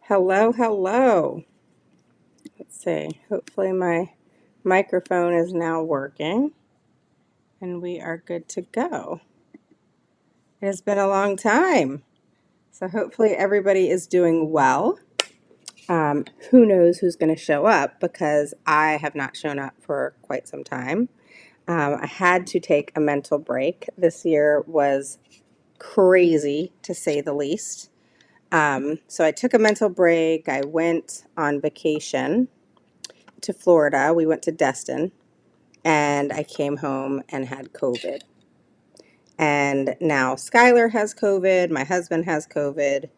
Hello, hello. Let's see. Hopefully my microphone is now working and we are good to go. It has been a long time. So hopefully everybody is doing well. Who knows who's going to show up because I have not shown up for quite some time. I had to take a mental break. This year was crazy to say the least. So I took a mental break. I went on vacation to Florida. We went to Destin, and I came home and had COVID. And now Skylar has COVID, my husband has COVID,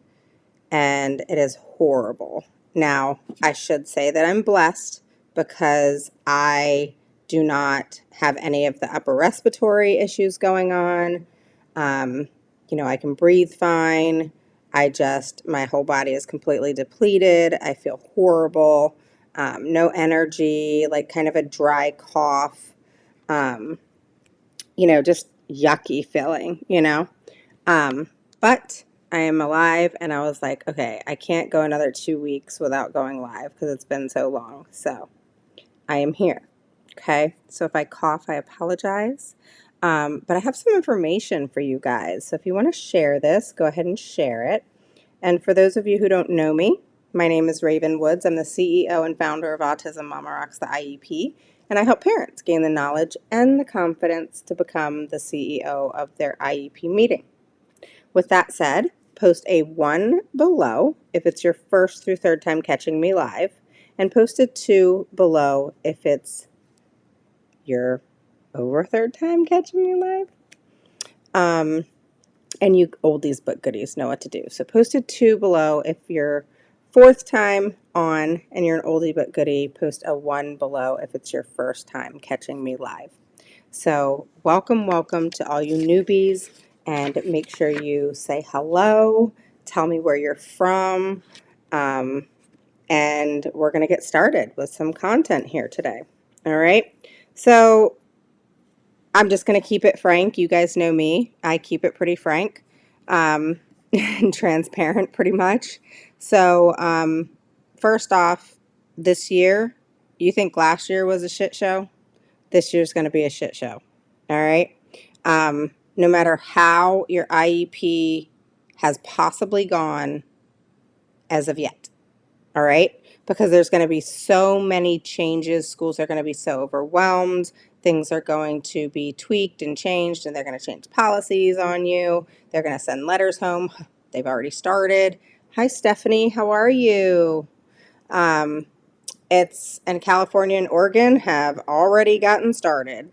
and it is horrible. Now, I should say that I'm blessed because I do not have any of the upper respiratory issues going on. Um, I can breathe fine. My whole body is completely depleted. I feel horrible. No energy, like kind of a dry cough. Um, just yucky feeling. But I am alive, and I was like, okay, I can't go another 2 weeks without going live because it's been so long. So I am here. Okay. So if I cough, I apologize. But I have some information for you guys. So if you want to share this, go ahead and share it. And for those of you who don't know me, my name is Raven Woods. I'm the CEO and founder of Autism Mama Rocks, the IEP, and I help parents gain the knowledge and the confidence to become the CEO of their IEP meeting. With that said, post a 1 below if it's your first through third time catching me live, and post a 2 below if it's your over third time catching me live. And you oldies but goodies know what to do. So post a 2 below if you're fourth time on and you're an oldie but goodie. Post a 1 below if it's your first time catching me live. So welcome to all you newbies, and make sure you say hello, tell me where you're from, and we're going to get started with some content here today. All right. So I'm just going to keep it frank. You guys know me. I keep it pretty frank and transparent pretty much. So first off, this year, you think last year was a shit show? This year's going to be a shit show. All right. No matter how your IEP has possibly gone as of yet. All right. Because there's going to be so many changes. Schools are going to be so overwhelmed. Things are going to be tweaked and changed, and they're going to change policies on you. They're going to send letters home. They've already started. Hi, Stephanie. How are you? And California and Oregon have already gotten started.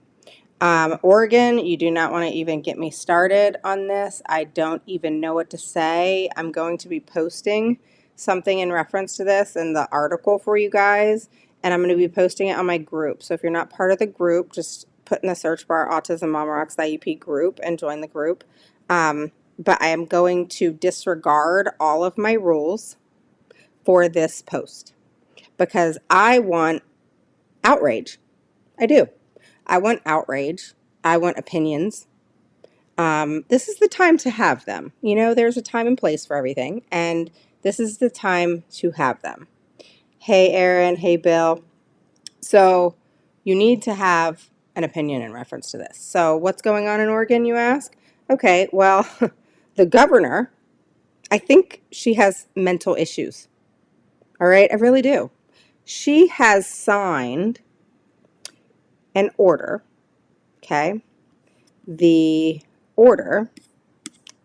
Oregon, you do not want to even get me started on this. I don't even know what to say. I'm going to be posting something in reference to this in the article for you guys, and I'm going to be posting it on my group. So if you're not part of the group, just put in the search bar Autism Mama Rocks the IEP group and join the group. But I am going to disregard all of my rules for this post because I want outrage. I do. I want outrage. I want opinions. This is the time to have them. There's a time and place for everything, and this is the time to have them. Hey, Aaron. Hey, Bill. So you need to have an opinion in reference to this. So what's going on in Oregon, you ask? Okay, well, the governor, I think she has mental issues. All right, I really do. She has signed an order, okay? The order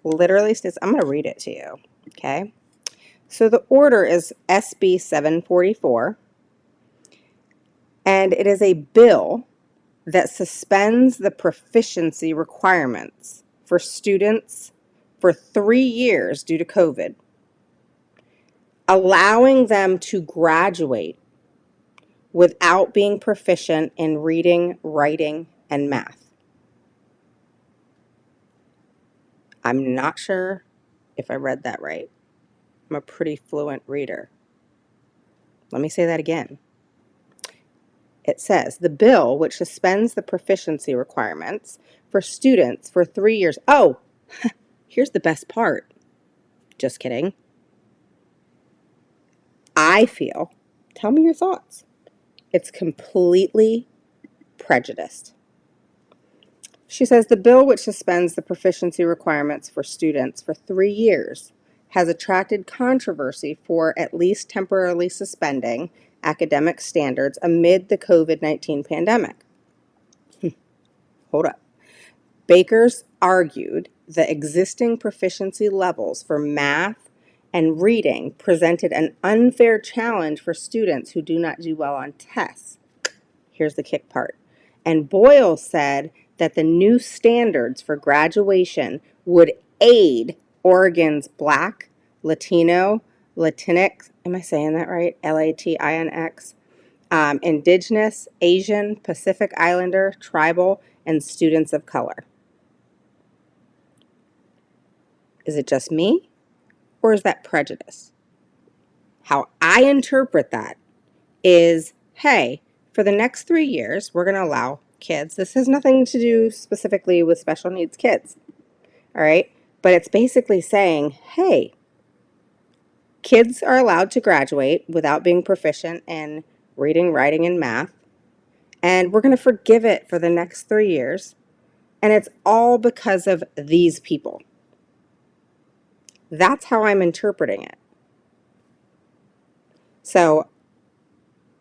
literally states, I'm going to read it to you, okay? So the order is SB 744, and it is a bill that suspends the proficiency requirements for students for 3 years due to COVID, allowing them to graduate without being proficient in reading, writing, and math. I'm not sure if I read that right. I'm a pretty fluent reader. Let me say that again. It says, the bill, which suspends the proficiency requirements for students for 3 years. Oh, here's the best part. Just kidding. I feel, tell me your thoughts, it's completely prejudiced. She says the bill, which suspends the proficiency requirements for students for 3 years, has attracted controversy for at least temporarily suspending academic standards amid the COVID-19 pandemic. Hold up. Bakers argued the existing proficiency levels for math and reading presented an unfair challenge for students who do not do well on tests. Here's the kick part. And Boyle said that the new standards for graduation would aid Oregon's Black, Latino, Latinx, am I saying that right? Latinx, Indigenous, Asian, Pacific Islander, tribal, and students of color. Is it just me, or is that prejudice? How I interpret that is, hey, for the next 3 years, we're going to allow kids. This has nothing to do specifically with special needs kids, all right? But it's basically saying, hey, kids are allowed to graduate without being proficient in reading, writing, and math, and we're going to forgive it for the next 3 years, and it's all because of these people. That's how I'm interpreting it. So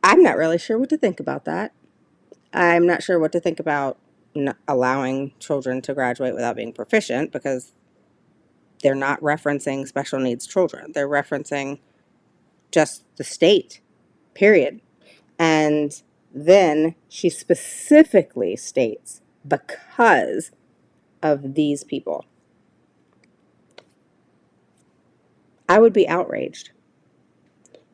I'm not really sure what to think about that. I'm not sure what to think about allowing children to graduate without being proficient, because they're not referencing special needs children. They're referencing just the state, period. And then she specifically states, because of these people. I would be outraged.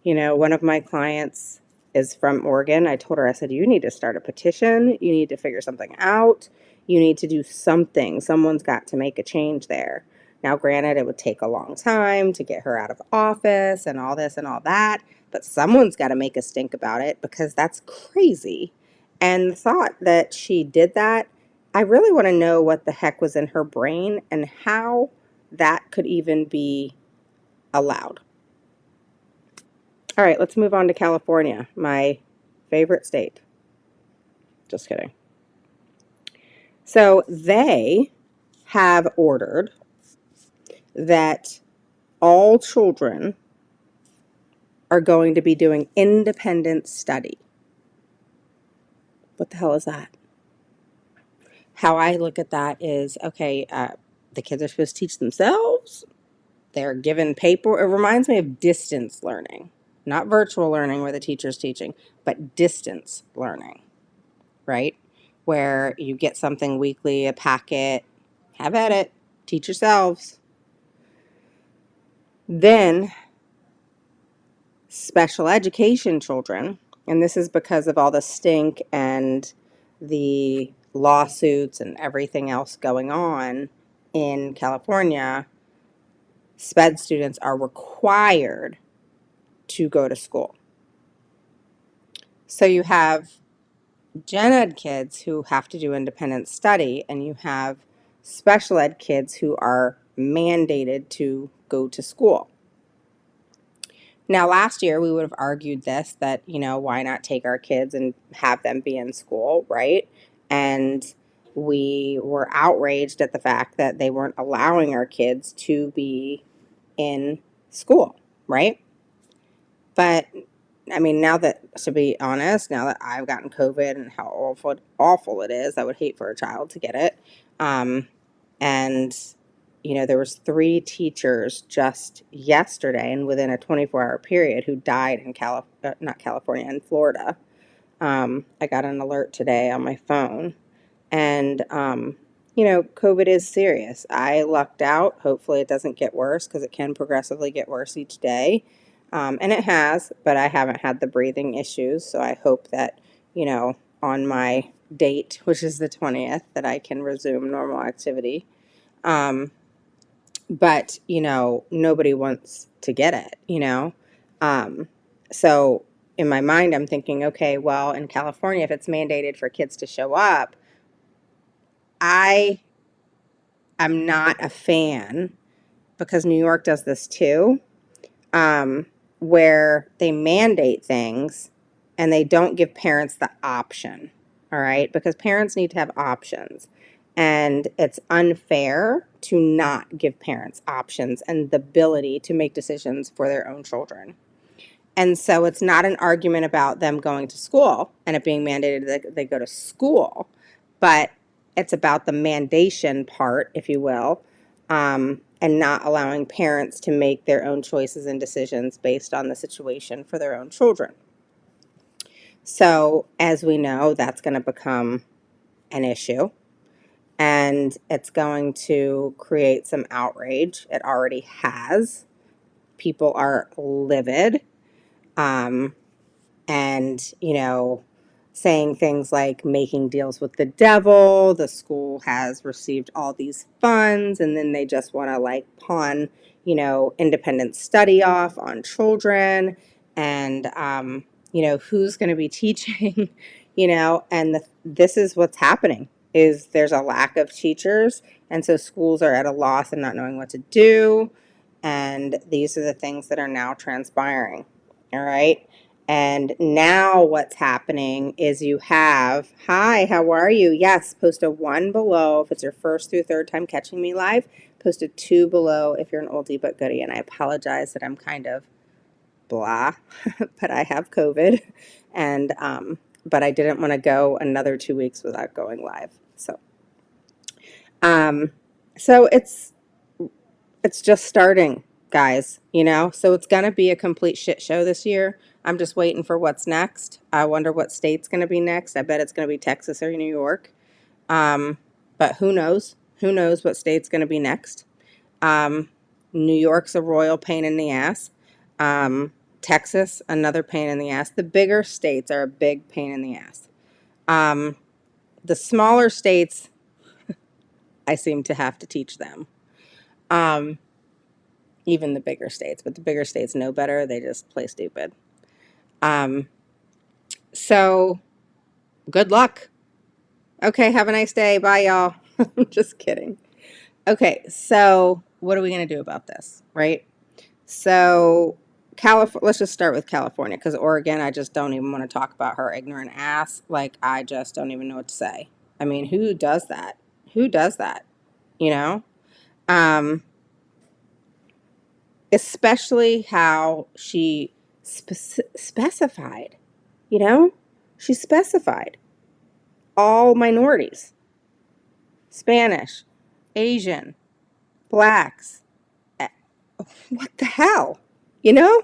You know, one of my clients is from Oregon. I told her, I said, you need to start a petition. You need to figure something out. You need to do something. Someone's got to make a change there. Now, granted, it would take a long time to get her out of office and all this and all that, but someone's got to make a stink about it, because that's crazy. And the thought that she did that, I really want to know what the heck was in her brain and how that could even be allowed. All right, let's move on to California, my favorite state. Just kidding. So they have ordered that all children are going to be doing independent study. What the hell is that? How I look at that is, okay, the kids are supposed to teach themselves. They're given paper. It reminds me of distance learning, not virtual learning where the teacher's teaching, but distance learning, right? Where you get something weekly, a packet, have at it, teach yourselves. Then special education children, and this is because of all the stink and the lawsuits and everything else going on in California, SPED students are required to go to school. So you have gen ed kids who have to do independent study, and you have special ed kids who are mandated to go to school. Now, last year we would have argued this, that, you know, why not take our kids and have them be in school, right? And we were outraged at the fact that they weren't allowing our kids to be in school, right? But I mean, now that, to be honest, now that I've gotten COVID and how awful it is, I would hate for a child to get it. And you know, there was 3 teachers just yesterday, and within a 24-hour period, who died in not California, in Florida. I got an alert today on my phone, and you know, COVID is serious. I lucked out. Hopefully, it doesn't get worse, because it can progressively get worse each day. And it has, but I haven't had the breathing issues. So I hope that, you know, on my date, which is the 20th, that I can resume normal activity. But, you know, nobody wants to get it, you know. So in my mind, I'm thinking, okay, well, in California, if it's mandated for kids to show up, I'm not a fan, because New York does this too. where they mandate things and they don't give parents the option, all right? Because parents need to have options. And it's unfair to not give parents options and the ability to make decisions for their own children. And so it's not an argument about them going to school and it being mandated that they go to school, but it's about the mandation part, if you will, and not allowing parents to make their own choices and decisions based on the situation for their own children. So, as we know, that's going to become an issue and it's going to create some outrage. It already has. People are livid. Um, and, saying things like making deals with the devil, the school has received all these funds, and then they just want to like pawn, independent study off on children, and, who's going to be teaching, and this is what's happening is there's a lack of teachers, and so schools are at a loss and not knowing what to do, and these are the things that are now transpiring, all right? And now what's happening is you have, hi, how are you? Yes, post a 1 below if it's your first through third time catching me live. Post a 2 below if you're an oldie but goodie. And I apologize that I'm kind of blah, but I have COVID. And, but I didn't want to go another 2 weeks without going live. Um, so it's just starting, guys, so it's going to be a complete shit show this year. I'm just waiting for what's next. I wonder what state's going to be next. I bet it's going to be Texas or New York. But who knows? Who knows what state's going to be next? New York's a royal pain in the ass. Texas, another pain in the ass. The bigger states are a big pain in the ass. The smaller states, I seem to have to teach them. Even the bigger states, but the bigger states know better. They just play stupid. So good luck. Okay, have a nice day. Bye, y'all. I'm just kidding. Okay, so what are we going to do about this, right? So let's just start with California, because Oregon, I just don't even want to talk about her ignorant ass. Like, I just don't even know what to say. I mean, who does that? Who does that? You know? Especially how she specified, she specified all minorities, Spanish, Asian, blacks. What the hell?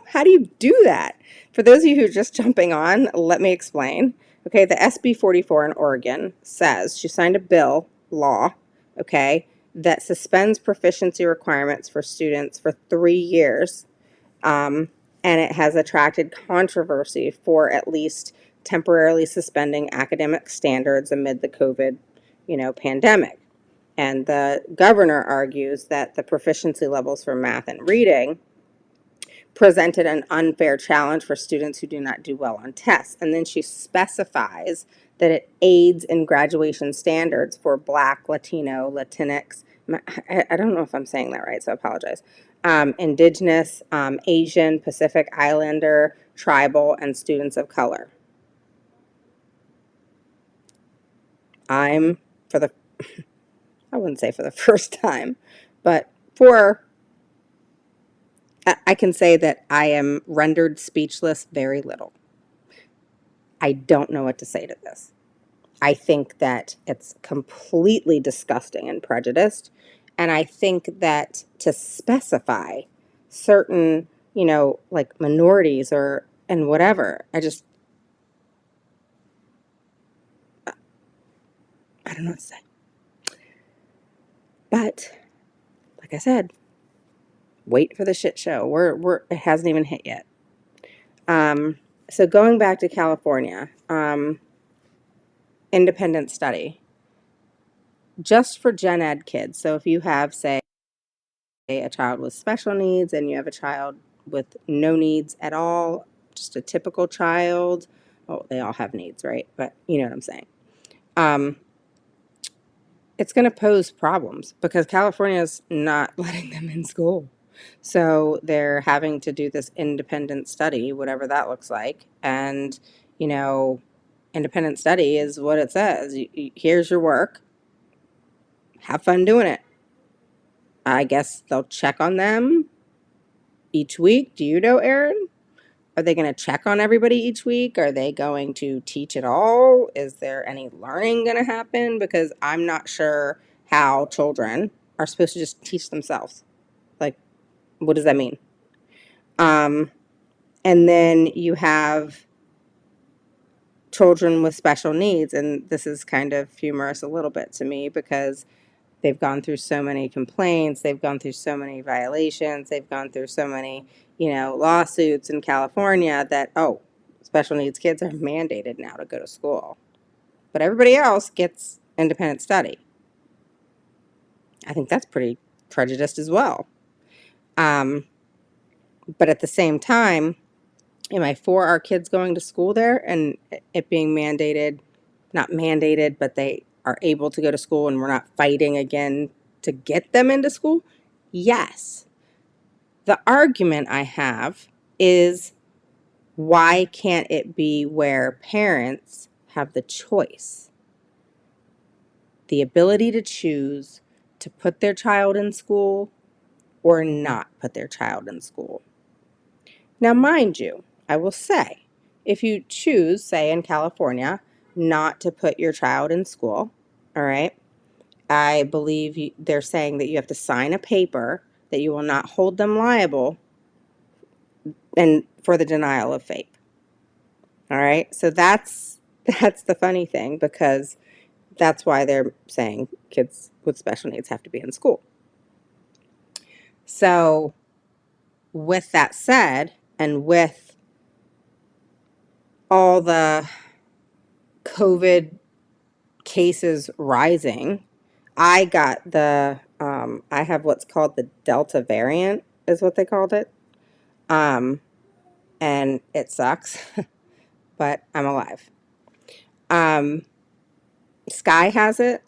How do you do that? For those of you who are just jumping on, let me explain. Okay, the SB 44 in Oregon says she signed a law, okay, that suspends proficiency requirements for students for 3 years. And it has attracted controversy for at least temporarily suspending academic standards amid the COVID, pandemic. And the governor argues that the proficiency levels for math and reading presented an unfair challenge for students who do not do well on tests. And then she specifies that it aids in graduation standards for Black, Latino, Latinx. I don't know if I'm saying that right, so I apologize. Indigenous, Asian, Pacific Islander, tribal, and students of color. I wouldn't say for the first time, but I can say that I am rendered speechless very little. I don't know what to say to this. I think that it's completely disgusting and prejudiced. And I think that to specify certain, like minorities and whatever, I don't know what to say. But like I said, wait for the shit show. It hasn't even hit yet. So going back to California, independent study, just for gen ed kids. So if you have, say, a child with special needs and you have a child with no needs at all, just a typical child. Oh, they all have needs, right? But you know what I'm saying. It's going to pose problems because California is not letting them in school. So they're having to do this independent study, whatever that looks like. And, you know, independent study is what it says. Here's your work. Have fun doing it. I guess they'll check on them each week. Do you know, Erin? Are they going to check on everybody each week? Are they going to teach it all? Is there any learning going to happen? Because I'm not sure how children are supposed to just teach themselves. Like, what does that mean? Um, and then you have children with special needs, and this is kind of humorous a little bit to me because they've gone through so many complaints, they've gone through so many violations, they've gone through so many, lawsuits in California that, oh, special needs kids are mandated now to go to school. But everybody else gets independent study. I think that's pretty prejudiced as well. Um, but at the same time, am I for our kids going to school there and it being mandated, not mandated, but they are able to go to school and we're not fighting again to get them into school? Yes. The argument I have is, why can't it be where parents have the choice, the ability to choose to put their child in school or not put their child in school? Now, mind you, I will say, if you choose, say in California, not to put your child in school, all right, I believe they're saying that you have to sign a paper that you will not hold them liable and for the denial of FAPE. All right, so that's the funny thing, because that's why they're saying kids with special needs have to be in school. So with that said, and with all the COVID cases rising, I got I have what's called the Delta variant, is what they called it. And it sucks, but I'm alive. Sky has it,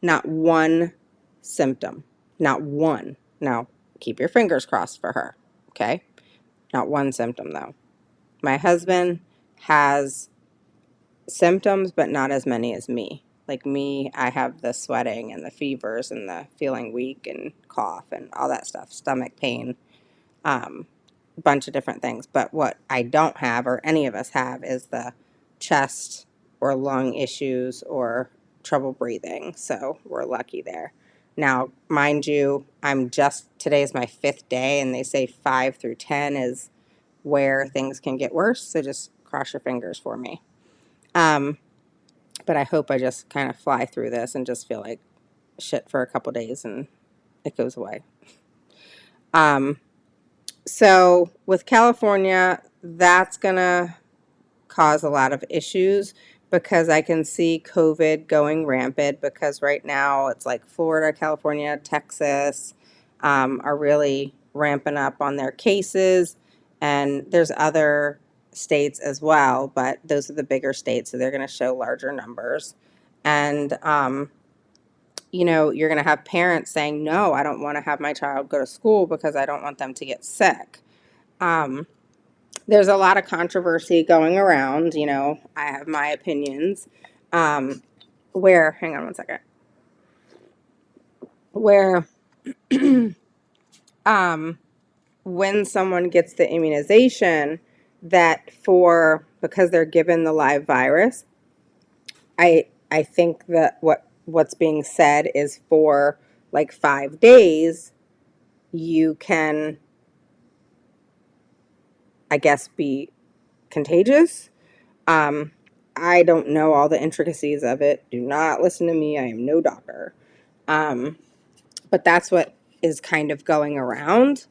not one symptom, not one. Now, keep your fingers crossed for her, okay? Not one symptom, though. My husband has symptoms, but not as many as me. Like me, I have the sweating and the fevers and the feeling weak and cough and all that stuff, stomach pain, a bunch of different things. But what I don't have, or any of us have, is the chest or lung issues or trouble breathing. So we're lucky there. Now, mind you, today's my 5th day, and they say 5 through 10 is where things can get worse. So just cross your fingers for me. But I hope I just kind of fly through this and just feel like shit for a couple days and it goes away. So with California, that's going to cause a lot of issues, because I can see COVID going rampant, because right now it's like Florida, California, Texas are really ramping up on their cases. And there's other states as well, but those are the bigger states, so they're going to show larger numbers. And, you're going to have parents saying, no, I don't want to have my child go to school because I don't want them to get sick. There's a lot of controversy going around. I have my opinions. Hang on one second. Where, when someone gets the immunization, because they're given the live virus, I think that what's being said is for like 5 days, you can, I guess, be contagious. I don't know all the intricacies of it. Do not listen to me. I am no doctor. But that's what is kind of going around.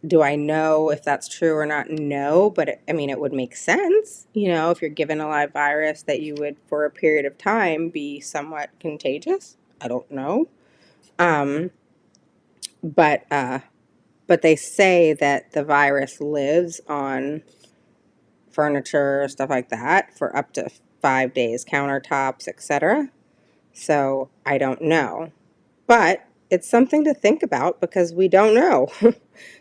Do I know if that's true or not? No, but it would make sense, if you're given a live virus, that you would, for a period of time, be somewhat contagious. I don't know. But they say that the virus lives on furniture, stuff like that, for up to 5 days, countertops, etc. So I don't know. But it's something to think about because we don't know.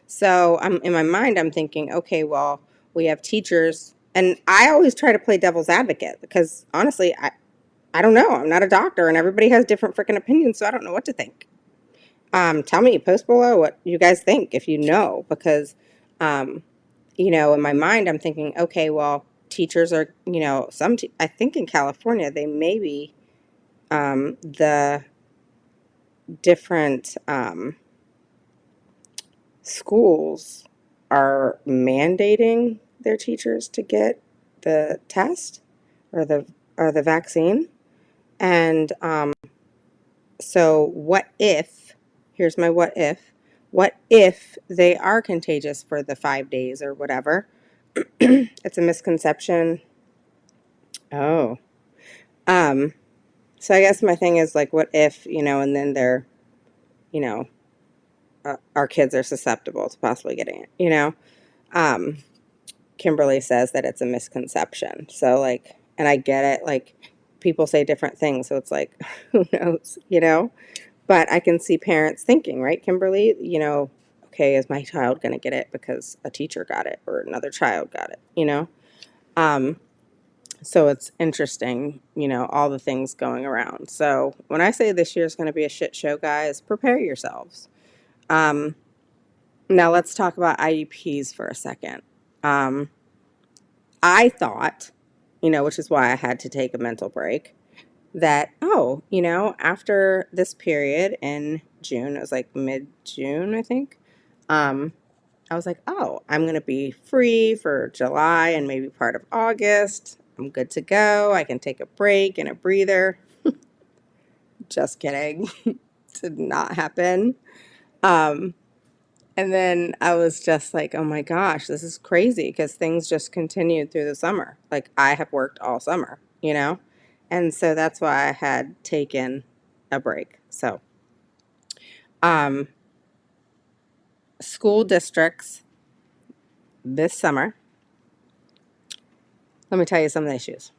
So I'm in my mind, I'm thinking, okay, well, we have teachers, and I always try to play devil's advocate because honestly, I don't know. I'm not a doctor, and everybody has different freaking opinions, so I don't know what to think. Tell me, post below what you guys think if you know, because, um, in my mind, I'm thinking, okay, well, teachers are, I think in California, they maybe the different schools are mandating their teachers to get the test or the vaccine. And so what if, here's my what if they are contagious for the 5 days or whatever? It's a misconception. Oh. Um, so I guess my thing is like, what if, and then they're, you know, our kids are susceptible to possibly getting it. Um, Kimberly says that it's a misconception. So, like, and I get it. Like, people say different things. So it's like, who knows? But I can see parents thinking, right, Kimberly? Okay, is my child going to get it because a teacher got it or another child got it? Um, so it's interesting, all the things going around. So when I say this year is going to be a shit show, guys, prepare yourselves. Um, Now let's talk about IUPs for a second. Um, I thought, which is why I had to take a mental break, that, oh, after this period in June, it was like mid-June, I think, I was like, oh, I'm going to be free for July and maybe part of August. I'm good to go. I can take a break and a breather. Just kidding. Did not happen. Um, And then I was just like, oh my gosh, this is crazy because things just continued through the summer. Like I have worked all summer. And so that's why I had taken a break. So, um, school districts this summer, let me tell you some of the issues.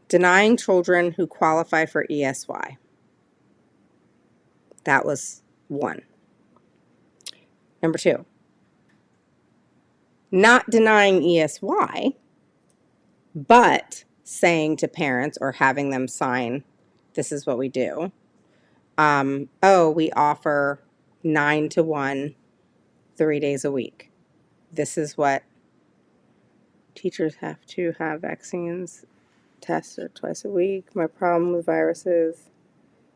Denying children who qualify for ESY. That was one. Number two, not denying ESY, but saying to parents or having them sign, this is what we do. Oh, we offer 9 to 1, 3 days a week. This is what teachers have to have vaccines tested twice a week. My problem with viruses,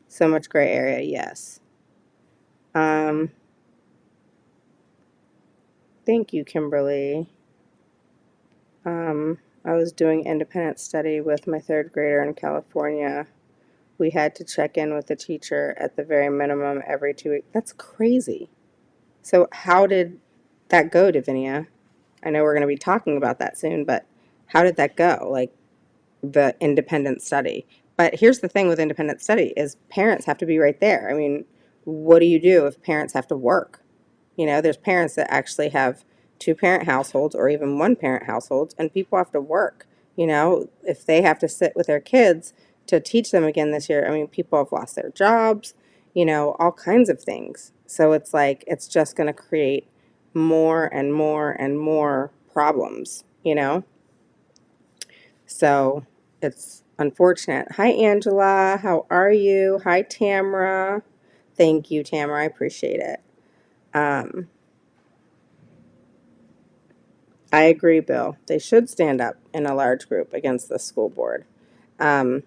so much gray area. Yes. Um, Thank you, Kimberly. I was doing independent study with my third grader in California. We had to check in with the teacher at the very minimum every 2 weeks. That's crazy. So how did that go, Davinia? I know we're going to be talking about that soon, but how did that go? Like the independent study. But here's the thing with independent study is parents have to be right there. I mean, what do you do if parents have to work? There's parents that actually have two-parent households or even one-parent households, and people have to work. If they have to sit with their kids to teach them again this year, I mean, people have lost their jobs, all kinds of things. So it's like, it's just going to create more and more and more problems. So it's unfortunate. Hi, Angela. How are you? Hi, Tamara. Thank you, Tamara. I appreciate it. Um, I agree, Bill. They should stand up in a large group against the school board. Um,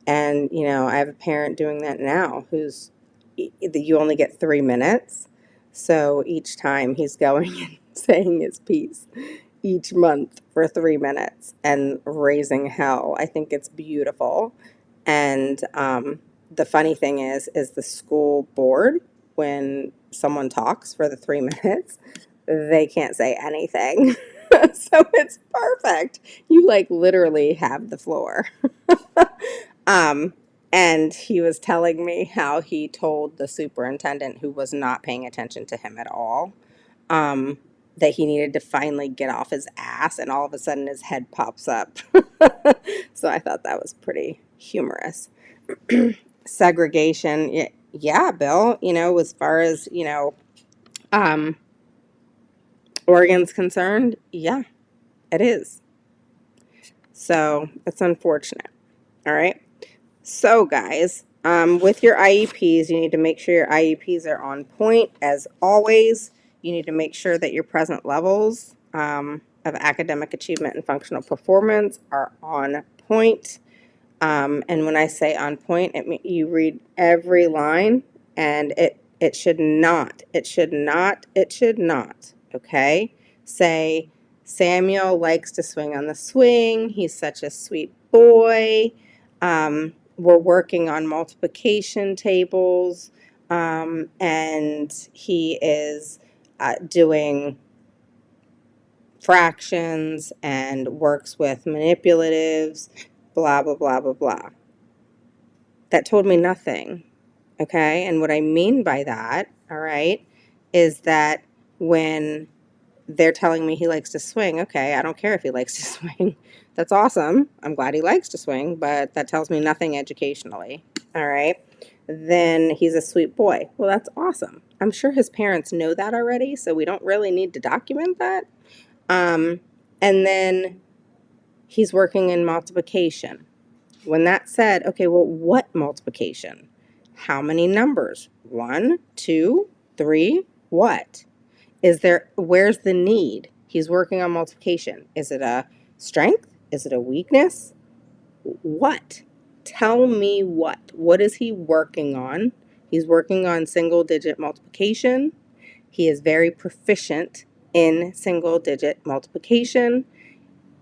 and, I have a parent doing that now who's, you only get 3 minutes. So each time he's going and saying his piece each month for 3 minutes and raising hell. I think it's beautiful. And the funny thing is the school board, when someone talks for the 3 minutes, they can't say anything. So it's perfect. You like literally have the floor. um, and he was telling me how he told the superintendent, who was not paying attention to him at all, um, that he needed to finally get off his ass, and all of a sudden his head pops up. So I thought that was pretty humorous. Segregation, yeah, Bill, as far as, um, Oregon's concerned, yeah, it is. So it's unfortunate. All right. So, guys, with your IEPs, you need to make sure your IEPs are on point as always. You need to make sure that your present levels of academic achievement and functional performance are on point. And when I say on point, you read every line, and it should not, okay? Say, Samuel likes to swing on the swing. He's such a sweet boy. We're working on multiplication tables, and he is doing fractions and works with manipulatives, blah, blah, blah, blah, blah. That told me nothing. Okay. And what I mean by that, all right, is that when they're telling me he likes to swing, okay, I don't care if he likes to swing. That's awesome. I'm glad he likes to swing, but that tells me nothing educationally. All right. Then he's a sweet boy. Well, that's awesome. I'm sure his parents know that already, so we don't really need to document that. Um, and then he's working in multiplication. When that said, okay, well, what multiplication? How many numbers? One, two, three, what? Where's the need? He's working on multiplication. Is it a strength? Is it a weakness? What? Tell me what. What is he working on? He's working on single digit multiplication. He is very proficient in single digit multiplication.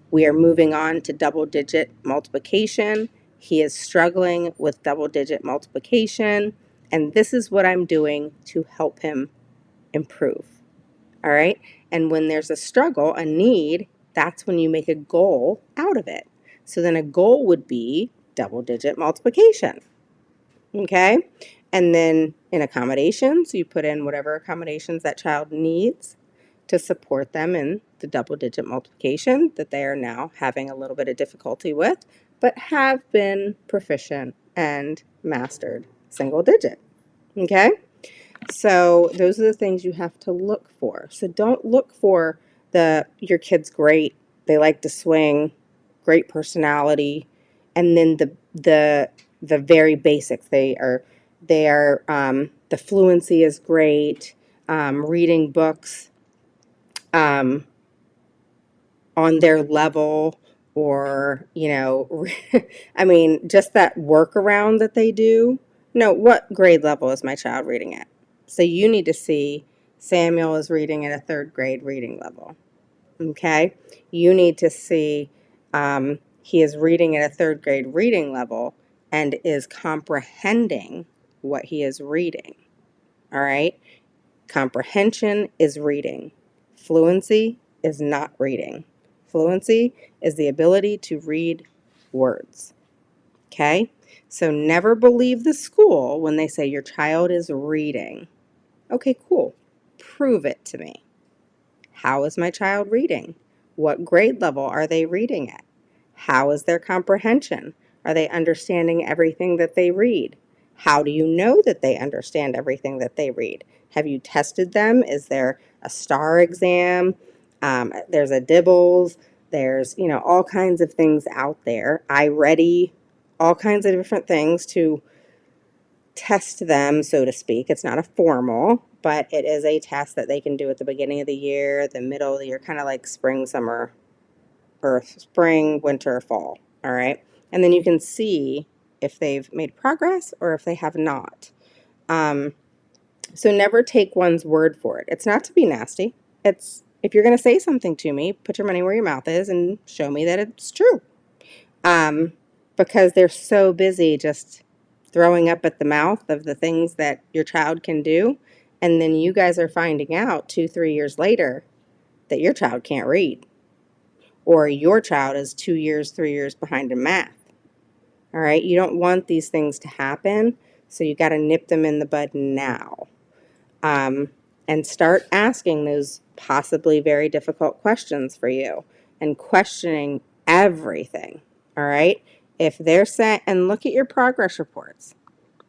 We are moving on to double digit multiplication. He is struggling with double digit multiplication, and this is what I'm doing to help him improve. All right. And when there's a struggle, a need, that's when you make a goal out of it. So then a goal would be double digit multiplication. Okay. And then in accommodations, you put in whatever accommodations that child needs to support them in the double digit multiplication that they are now having a little bit of difficulty with, but have been proficient and mastered single digit. Okay? So those are the things you have to look for. So don't look for your kid's great, they like to swing, great personality, and then the very basics. The fluency is great, reading books um, on their level, or I mean, just that workaround that they do. No, what grade level is my child reading at? So you need to see Samuel is reading at a third grade reading level. Okay, you need to see he is reading at a third grade reading level and is comprehending what he is reading. All right. Comprehension is reading. Fluency is not reading. Fluency is the ability to read words. Okay? So never believe the school when they say your child is reading. Okay, cool. Prove it to me. How is my child reading? What grade level are they reading at? How is their comprehension? Are they understanding everything that they read? How do you know that they understand everything that they read? Have you tested them? Is there a STAR exam? There's a Dibbles. There's, all kinds of things out there. iReady, all kinds of different things to test them, so to speak. It's not a formal, but it is a test that they can do at the beginning of the year, the middle of the year, kind of like spring, summer, or spring, winter, fall. All right. And then you can see if they've made progress or if they have not. Um, so never take one's word for it. It's not to be nasty. It's if you're going to say something to me, put your money where your mouth is and show me that it's true. Um, because they're so busy just throwing up at the mouth of the things that your child can do. And then you guys are finding out 2, 3 years later that your child can't read, or your child is 2 years, 3 years behind in math. All right. You don't want these things to happen. So you got to nip them in the bud now. And start asking those possibly very difficult questions for you and questioning everything. All right. If they're saying, and look at your progress reports.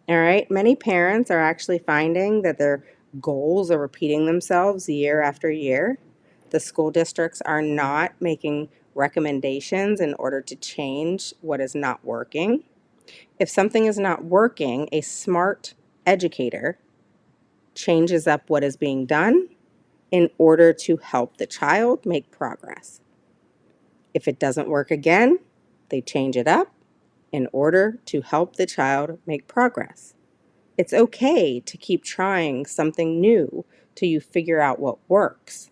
All right. Many parents are actually finding that their goals are repeating themselves year after year. The school districts are not making recommendations in order to change what is not working. If something is not working, a smart educator changes up what is being done in order to help the child make progress. If it doesn't work again, they change it up in order to help the child make progress. It's okay to keep trying something new till you figure out what works.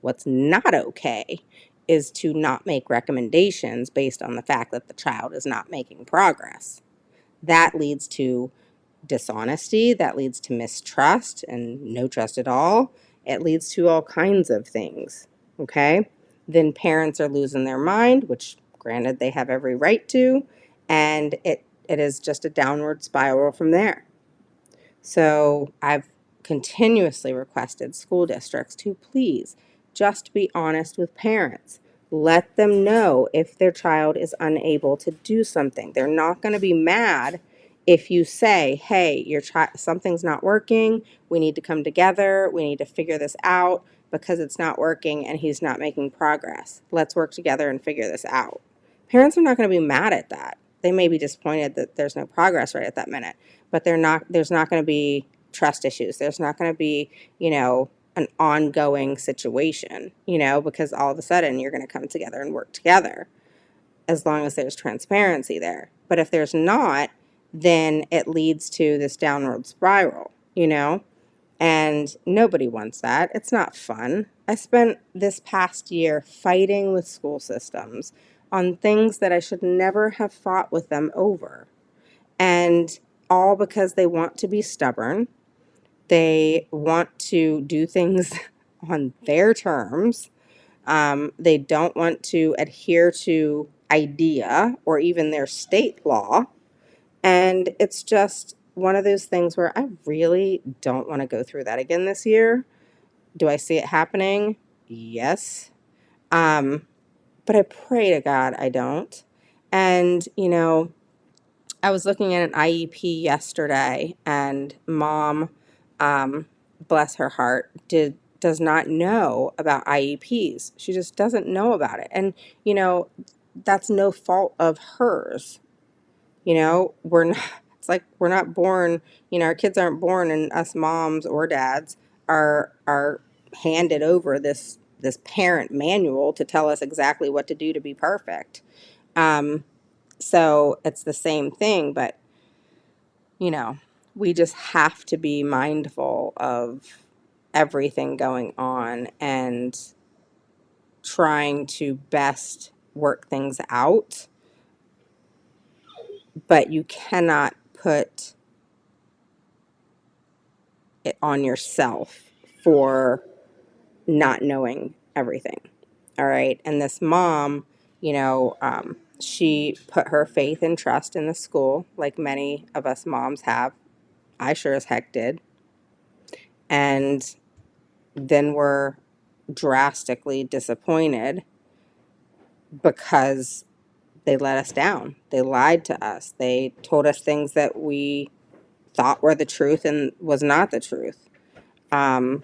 What's not okay is to not make recommendations based on the fact that the child is not making progress. That leads to dishonesty, that leads to mistrust and no trust at all. It leads to all kinds of things. Okay? Then parents are losing their mind, which granted they have every right to, and it is just a downward spiral from there. So I've continuously requested school districts to please just be honest with parents. Let them know if their child is unable to do something. They're not going to be mad if you say, hey, your child, something's not working. We need to come together. We need to figure this out because it's not working and he's not making progress. Let's work together and figure this out. Parents are not going to be mad at that. They may be disappointed that there's no progress right at that minute, but there's not going to be trust issues. There's not going to be, an ongoing situation, because all of a sudden you're going to come together and work together as long as there's transparency there. But if there's not, then it leads to this downward spiral, and nobody wants that. It's not fun. I spent this past year fighting with school systems on things that I should never have fought with them over. And all because they want to be stubborn. They want to do things on their terms. They don't want to adhere to IDEA or even their state law. And it's just one of those things where I really don't want to go through that again this year. Do I see it happening? Yes. But I pray to God I don't. And, I was looking at an IEP yesterday, and mom, bless her heart, does not know about IEPs. She just doesn't know about it. And, that's no fault of hers. We're not, it's like we're not born, our kids aren't born, and us moms or dads are handed over this parent manual to tell us exactly what to do to be perfect. So it's the same thing, but we just have to be mindful of everything going on and trying to best work things out. But you cannot put it on yourself for not knowing everything. All right. And this mom, she put her faith and trust in the school, like many of us moms have. I sure as heck did. And then we're drastically disappointed because they let us down. They lied to us. They told us things that we thought were the truth and was not the truth. All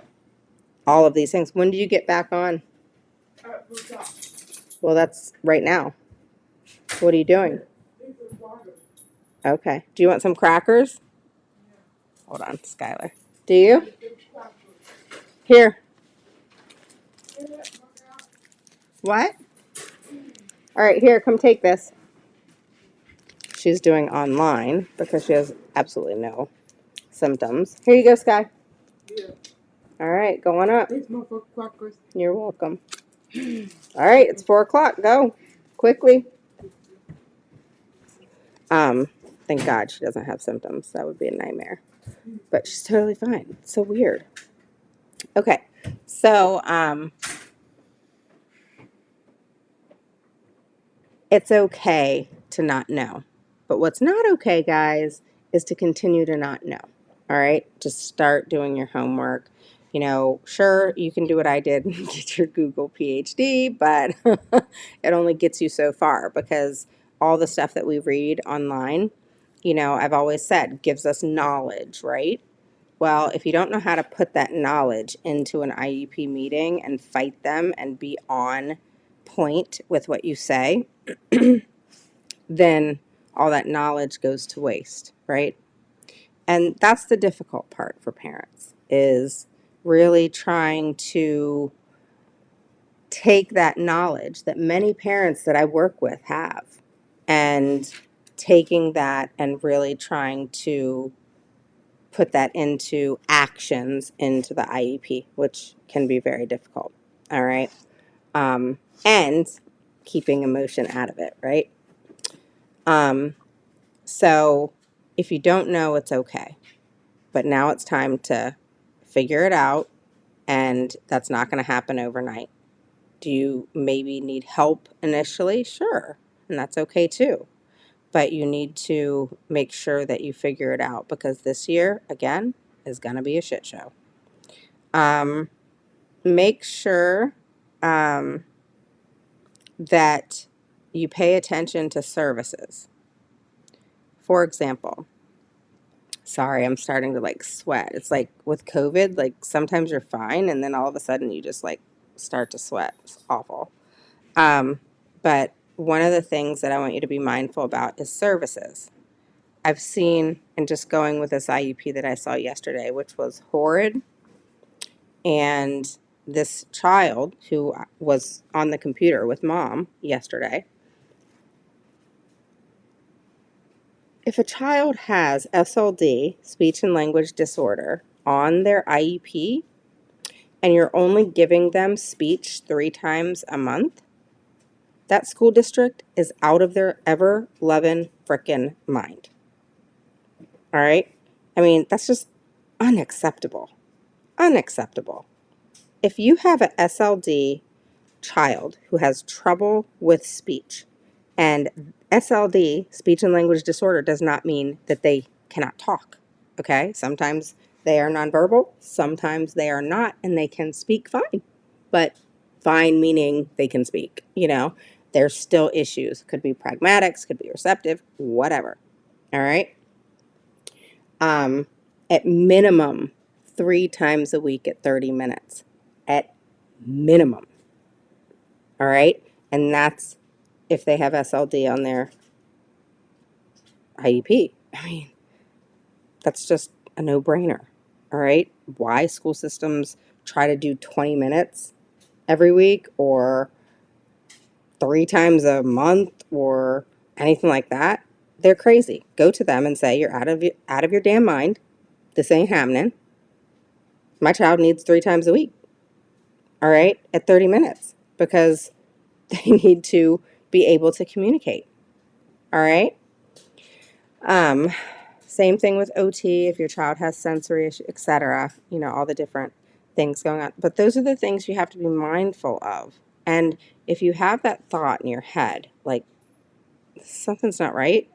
of these things. When do you get back on? Well, that's right now. What are you doing? Okay. Do you want some crackers? Hold on, Skylar. Do you? Here. What? All right, here, come take this. She's doing online because she has absolutely no symptoms. Here you go, Sky. All right, go on up. You're welcome. All right, it's 4 o'clock. Go quickly. Thank God she doesn't have symptoms. That would be a nightmare. But she's totally fine. It's so weird. Okay, so it's okay to not know. But what's not okay, guys, is to continue to not know. All right, just start doing your homework. Sure, you can do what I did and get your Google PhD, but it only gets you so far because all the stuff that we read online I've always said gives us knowledge, right? Well, if you don't know how to put that knowledge into an IEP meeting and fight them and be on point with what you say, then all that knowledge goes to waste, right? And that's the difficult part for parents, is really trying to take that knowledge that many parents that I work with have, and taking that and really trying to put that into actions into the IEP, which can be very difficult. All right. And keeping emotion out of it, right? Um, so if you don't know, it's okay. But now it's time to figure it out, and that's not going to happen overnight. Do you maybe need help initially? Sure. And that's okay too. But you need to make sure that you figure it out, because this year, again, is going to be a shit show. Make sure that you pay attention to services. For example, sorry, I'm starting to like sweat. It's like with COVID, like sometimes you're fine and then all of a sudden you just like start to sweat. It's awful. But one of the things that I want you to be mindful about is services. I've seen, and just going with this IUP that I saw yesterday, which was horrid, and this child who was on the computer with mom yesterday. If a child has SLD, speech and language disorder, on their IEP, and you're only giving them speech 3 times a month, that school district is out of their ever loving frickin' mind. All right? I mean, that's just unacceptable. Unacceptable. If you have a SLD child who has trouble with speech, and SLD, speech and language disorder, does not mean that they cannot talk. Okay? Sometimes they are nonverbal, sometimes they are not, and they can speak fine. But fine meaning they can speak, There's still issues. Could be pragmatics, could be receptive, whatever. All right? At minimum, 3 times a week at 30 minutes. At minimum. All right? And that's if they have SLD on their IEP. I mean, that's just a no-brainer. All right? Why school systems try to do 20 minutes every week or 3 times a month or anything like that, they're crazy. Go to them and say, you're out of your damn mind. This ain't happening. My child needs 3 times a week. All right? At 30 minutes, because they need to be able to communicate. All right? Same thing with OT, if your child has sensory issue, etc., all the different things going on. But those are the things you have to be mindful of. And if you have that thought in your head, like something's not right,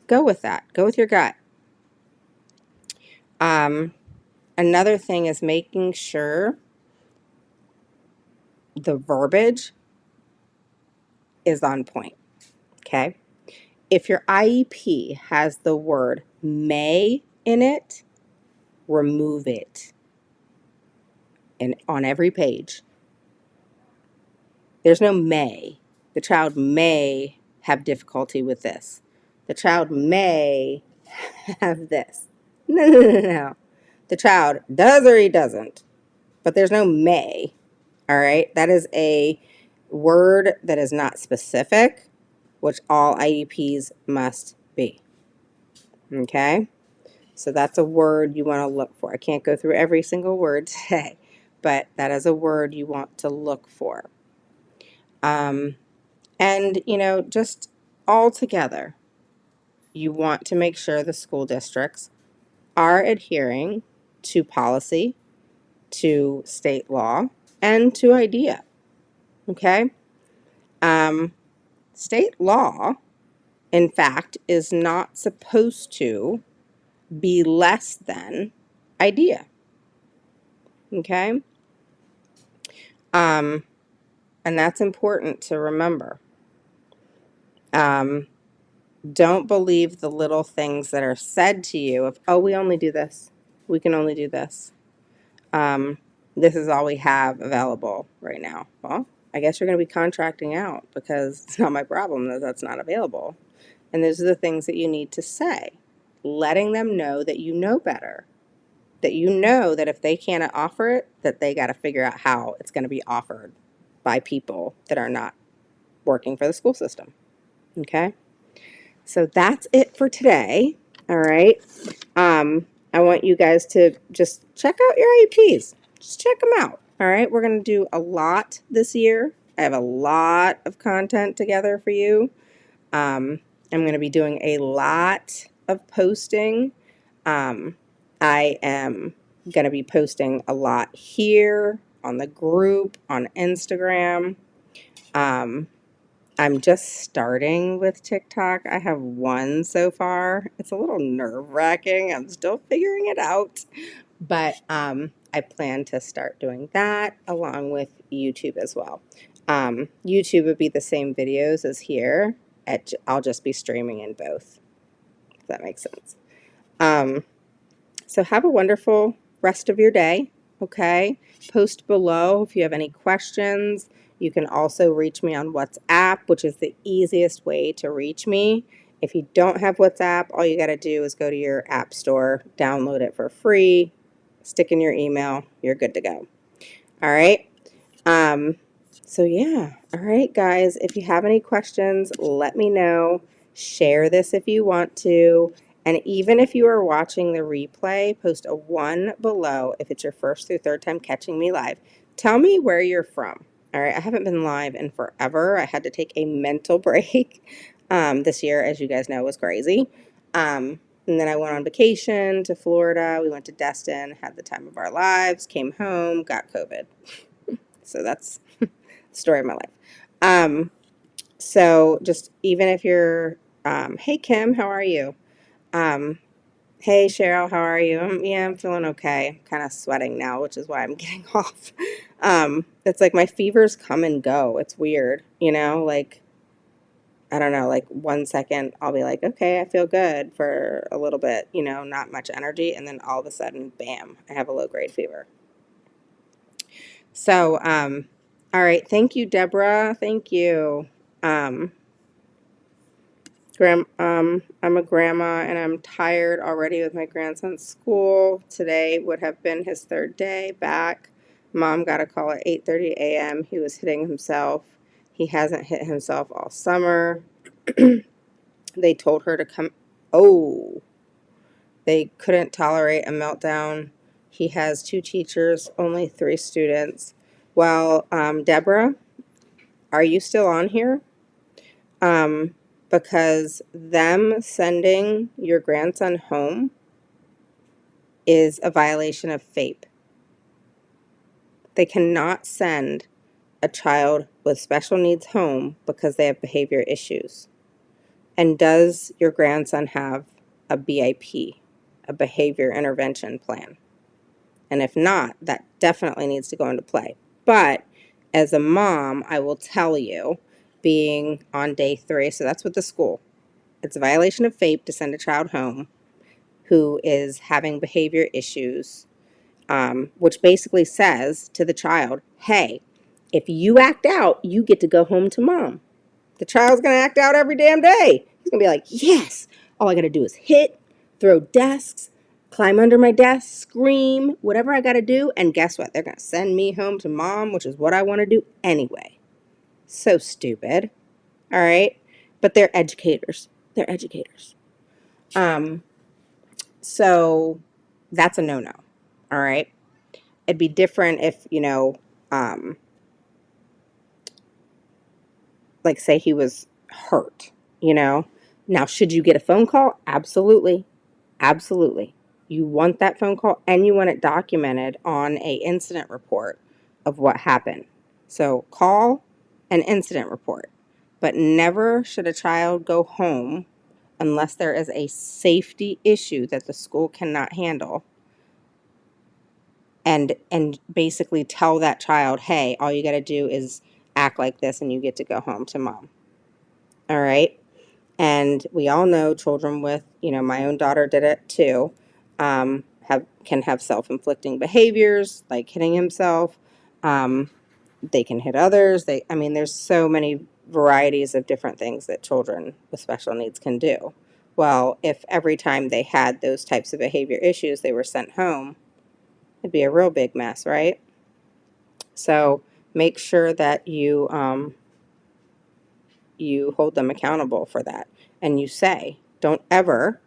go with that. Go with your gut. Another thing is making sure the verbiage is on point. Okay? If your IEP has the word may in it, remove it. And on every page, there's no may. The child may have difficulty with this. The child may have this. No. The child does or he doesn't. But there's no may. All right? That is a word that is not specific, which all IEPs must be. Okay? So that's a word you want to look for. I can't go through every single word today, but that is a word you want to look for. And, just all together, you want to make sure the school districts are adhering to policy, to state law, and to IDEA. Okay? State law, in fact, is not supposed to be less than IDEA. Okay? And that's important to remember. Don't believe the little things that are said to you of, oh, we only do this. We can only do this. Um, this is all we have available right now. Well, I guess you're going to be contracting out because it's not my problem that that's not available. And those are the things that you need to say, letting them know that you know better, that you know that if they can't offer it, that they got to figure out how it's going to be offered by people that are not working for the school system. Okay? So that's it for today. All right. I want you guys to just check out your IEPs. Just check them out. All right. We're going to do a lot this year. I have a lot of content together for you. I'm going to be doing a lot of posting. I am going to be posting a lot here on the group, on Instagram. I'm just starting with TikTok. I have one so far. It's a little nerve-wracking. I'm still figuring it out. But I plan to start doing that along with YouTube as well. YouTube would be the same videos as here. I'll just be streaming in both, if that makes sense. So have a wonderful rest of your day, okay? Post below if you have any questions. You can also reach me on WhatsApp, which is the easiest way to reach me. If you don't have WhatsApp, all you got to do is go to your app store, download it for free, stick in your email, you're good to go. All right? Um, so yeah, all right, guys, if you have any questions, let me know. Share this if you want to. And even if you are watching the replay, post a 1 below if it's your first through third time catching me live. Tell me where you're from. All right, I haven't been live in forever. I had to take a mental break. This year, as you guys know, was crazy. And then I went on vacation to Florida. We went to Destin, had the time of our lives, came home, got COVID. So that's the story of my life. So just even if you're, hey Kim, how are you? Hey Cheryl, how are you? Yeah, I'm feeling okay. I'm kind of sweating now, which is why I'm getting off. It's like my fevers come and go. It's weird, like, I don't know, like 1 second I'll be like, okay, I feel good for a little bit, not much energy. And then all of a sudden, bam, I have a low grade fever. So, all right. Thank you, Deborah. Thank you. Um, I'm a grandma and I'm tired already with my grandson's school. Today would have been his third day back. Mom got a call at 8:30 a.m. He was hitting himself. He hasn't hit himself all summer. They told her to come. Oh, they couldn't tolerate a meltdown. He has 2 teachers, only 3 students. Well, Deborah, are you still on here? Because them sending your grandson home is a violation of FAPE. They cannot send a child with special needs home because they have behavior issues. And does your grandson have a BIP, a behavior intervention plan? And if not, that definitely needs to go into play. But as a mom, I will tell you, being on day 3, so that's with the school, it's a violation of FAPE to send a child home who is having behavior issues, which basically says to the child, hey, if you act out, you get to go home to mom. The child's going to act out every damn day. He's going to be like, yes, all I got to do is hit, throw desks, climb under my desk, scream, whatever I got to do. And guess what? They're going to send me home to mom, which is what I want to do anyway. So stupid. All right. But they're educators. They're educators. So that's a no-no. All right. It'd be different if, like say he was hurt, Now, should you get a phone call? Absolutely. Absolutely. You want that phone call and you want it documented on a incident report of what happened. So call an incident report. But never should a child go home unless there is a safety issue that the school cannot handle. And basically tell that child, hey, all you got to do is act like this and you get to go home to mom. All right? And we all know children with, my own daughter did it too, can have self-inflicting behaviors like hitting himself. They can hit others. There's so many varieties of different things that children with special needs can do. Well, if every time they had those types of behavior issues, they were sent home, it'd be a real big mess, right? So make sure that you hold them accountable for that. And you say, don't ever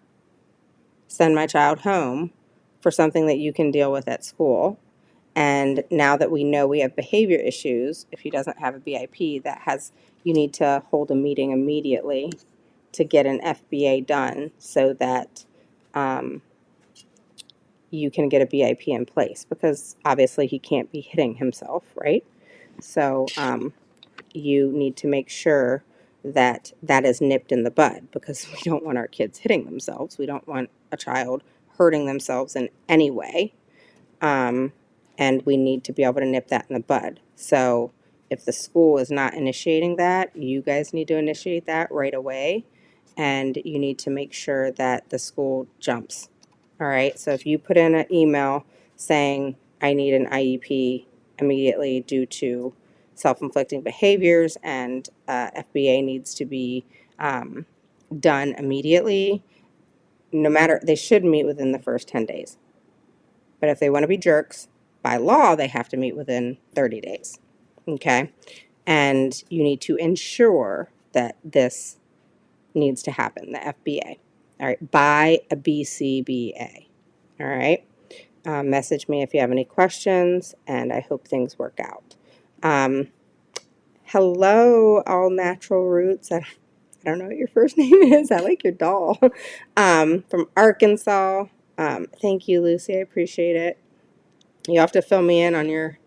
send my child home for something that you can deal with at school. And now that we know we have behavior issues, if he doesn't have a BIP, you need to hold a meeting immediately to get an FBA done so that you can get a BIP in place, because obviously he can't be hitting himself, right? So you need to make sure that that is nipped in the bud, because we don't want our kids hitting themselves. We don't want a child hurting themselves in any way. And we need to be able to nip that in the bud. So if the school is not initiating that, you guys need to initiate that right away. And you need to make sure that the school jumps. All right. So if you put in an email saying, I need an IEP immediately due to self-inflicting behaviors, and FBA needs to be done immediately, they should meet within the first 10 days. But if they want to be jerks, by law, they have to meet within 30 days. Okay? And you need to ensure that this needs to happen, the FBA. All right? By a BCBA. All right? Message me if you have any questions, and I hope things work out. Hello, All Natural Roots. I don't know what your first name is. I like your doll. From Arkansas. Thank you, Lucy. I appreciate it. You have to fill me in on your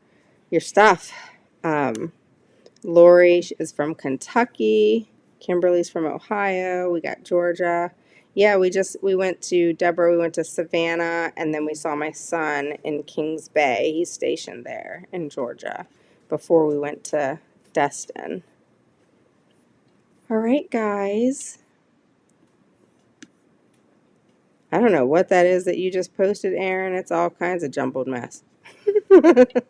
stuff. Lori is from Kentucky. Kimberly's from Ohio. We got Georgia. Yeah, we went to Deborah. We went to Savannah, and then we saw my son in Kings Bay. He's stationed there in Georgia before we went to Destin. All right, guys. I don't know what that is that you just posted, Aaron. It's all kinds of jumbled mess. But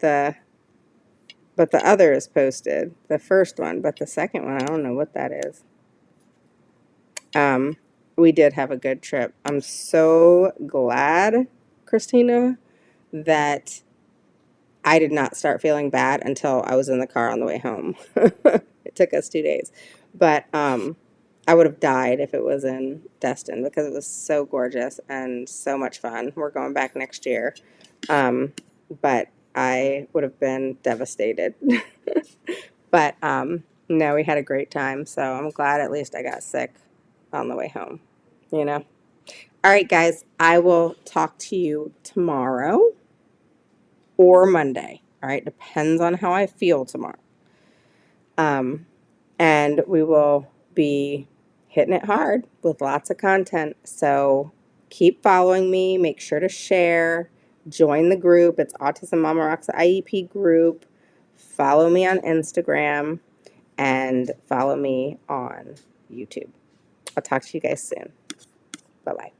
the other is posted, the first one, but the second one, I don't know what that is. We did have a good trip. I'm so glad, Christina, that I did not start feeling bad until I was in the car on the way home. It took us 2 days. But I would have died if it was in Destin, because it was so gorgeous and so much fun. We're going back next year. But I would have been devastated. But no, we had a great time. So I'm glad at least I got sick on the way home, All right, guys, I will talk to you tomorrow or Monday. All right, depends on how I feel tomorrow. And we will be hitting it hard with lots of content. So keep following me. Make sure to share. Join the group. It's Autism Mama Rocks IEP group. Follow me on Instagram and follow me on YouTube. I'll talk to you guys soon. Bye-bye.